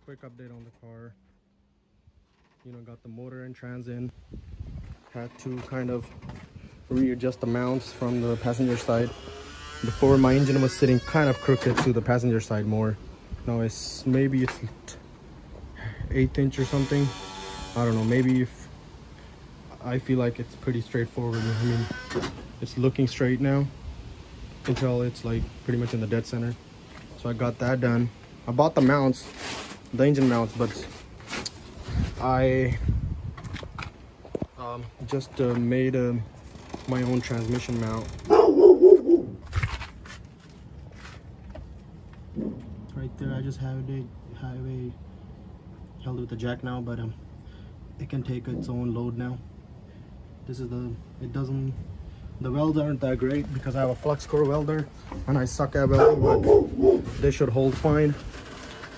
quick update on the car. You know, got the motor and trans in. Had to kind of readjust the mounts from the passenger side. Before, my engine was sitting kind of crooked to the passenger side more. Now it's maybe it's 1/8 inch or something. I don't know, maybe if I feel like it's pretty straightforward. I mean, it's looking straight now until it's like pretty much in the dead center. So I got that done. I bought the mounts, the engine mounts, but I just made my own transmission mount. Right there, I just have it held with the jack now, but it can take its own load now. This is the welds aren't that great because I have a flux core welder and I suck at welding, but they should hold fine.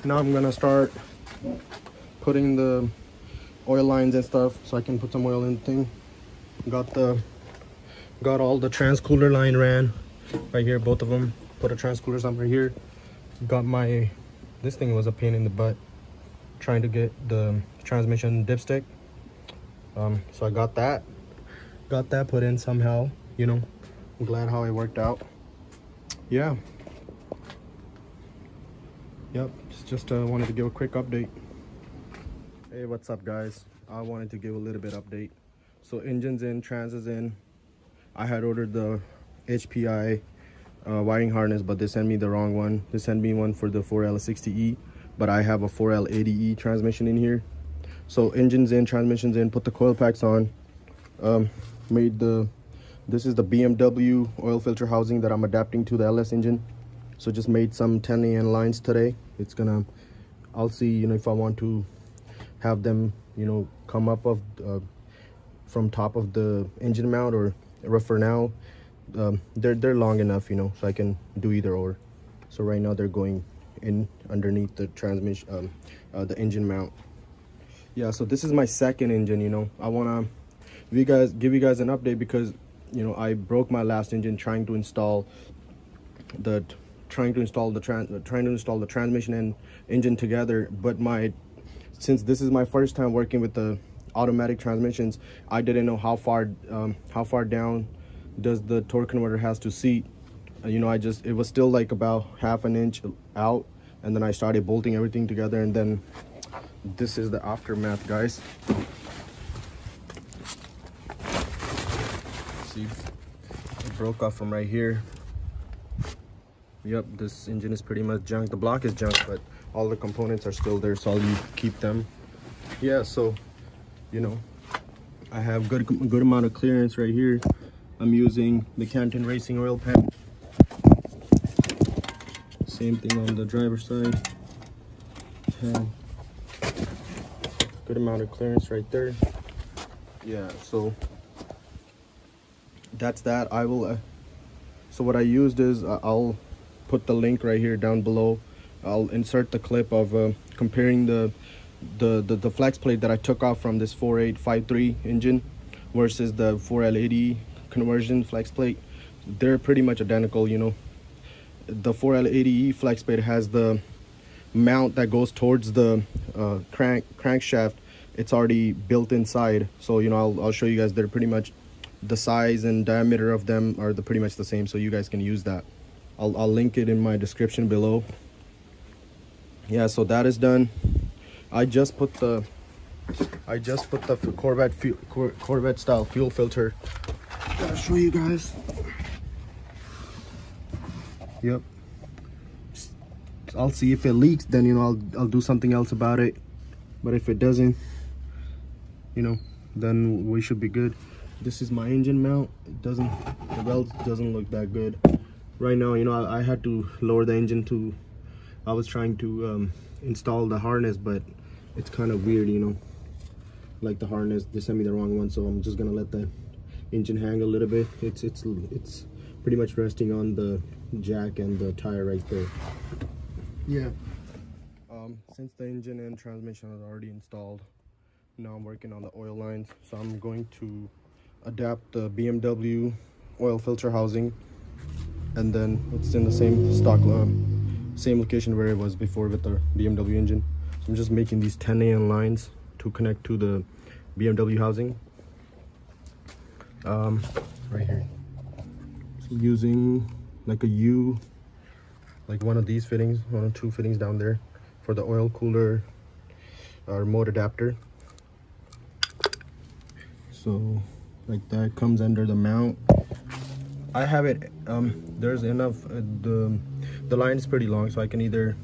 Now I'm gonna start putting the oil lines and stuff so I can put some oil in the thing. Got all the transcooler line ran right here, both of them. Put a transcooler somewhere here. Got this thing was a pain in the butt trying to get the transmission dipstick. So I got that put in somehow, you know. I'm glad how it worked out. Yeah. Yep, just wanted to give a quick update. Hey, what's up guys? I wanted to give a little bit update. So engine's in, trans is in. I had ordered the HPI wiring harness, but they sent me the wrong one. They sent me one for the 4L60E, but I have a 4L80E transmission in here. So engine's in, transmission's in, put the coil packs on. This is the BMW oil filter housing that I'm adapting to the LS engine. So just made some 10AN lines today. I'll see, you know, if I want to have them, you know, come up from top of the engine mount, or for now, they're long enough, you know, so I can do either or. So right now they're going in underneath the transmission, the engine mount. Yeah, so this is my second engine. You know, I want to give you guys an update because, you know, I broke my last engine trying to install the transmission and engine together. But since this is my first time working with the automatic transmissions, I didn't know how far down does the torque converter has to seat. You know, it was still like about 1/2 inch out, and then I started bolting everything together, and then this is the aftermath, guys. See, it broke off from right here. Yep, this engine is pretty much junk. The block is junk, but all the components are still there, so I'll keep them. Yeah, so, you know, I have good amount of clearance right here. I'm using the Canton Racing oil pan. Same thing on the driver's side. Good amount of clearance right there. Yeah, so that's that. So what I used is I'll put the link right here down below. I'll insert the clip of comparing the flex plate that I took off from this 4853 engine versus the 4L80 conversion flex plate. They're pretty much identical, you know. The 4L80E flex plate has the mount that goes towards the crankshaft. It's already built inside, so, you know, I'll show you guys. They're pretty much the size and diameter of them are pretty much the same, so you guys can use that. I'll link it in my description below. Yeah, so that is done. I just put the Corvette style fuel filter. I'll show you guys. Yep. I'll see if it leaks, then, you know, I'll do something else about it. But if it doesn't, you know, then we should be good. This is my engine mount. The weld doesn't look that good right now. You know, I had to lower the engine I was trying to install the harness, but it's kind of weird, you know, like the harness, they sent me the wrong one, so I'm just gonna let the engine hang a little bit. It's pretty much resting on the jack and the tire right there. Yeah. Since the engine and transmission are already installed, now I'm working on the oil lines. So I'm going to adapt the BMW oil filter housing, and then it's in the same stock same location where it was before with the BMW engine. So I'm just making these 10 AN lines to connect to the BMW housing. Right here. So using like a U, like one of these fittings, one or two fittings down there for the oil cooler remote adapter. So like that comes under the mount. I have it, there's enough, the line is pretty long, so I can either,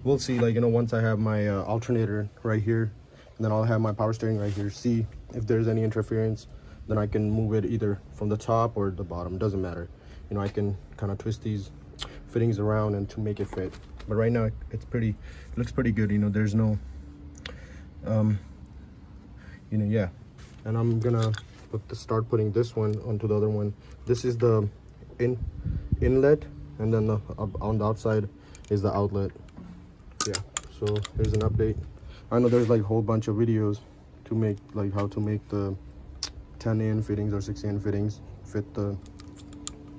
we'll see, like, you know, once I have my alternator right here, and then I'll have my power steering right here, see if there's any interference, then I can move it either from the top or the bottom, doesn't matter. You know, I can kind of twist these fittings around and to make it fit. But right now it looks pretty good, you know, there's no, you know, yeah. And I'm gonna start putting this one onto the other one. This is the inlet, and then on the outside is the outlet. Yeah, so here's an update. I know there's like a whole bunch of videos to make, like how to make the 10 AN fittings or 6 AN fittings fit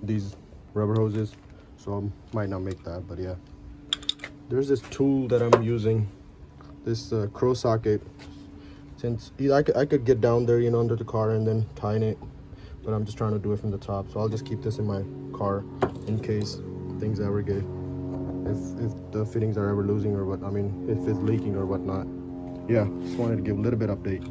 these rubber hoses, so I might not make that, but yeah. There's this tool that I'm using, this crow socket. Since I could get down there, you know, under the car and then tighten it, but I'm just trying to do it from the top. So I'll just keep this in my car in case things ever get, if the fittings are ever losing or what, I mean, if it's leaking or whatnot. Yeah, just wanted to give a little bit update.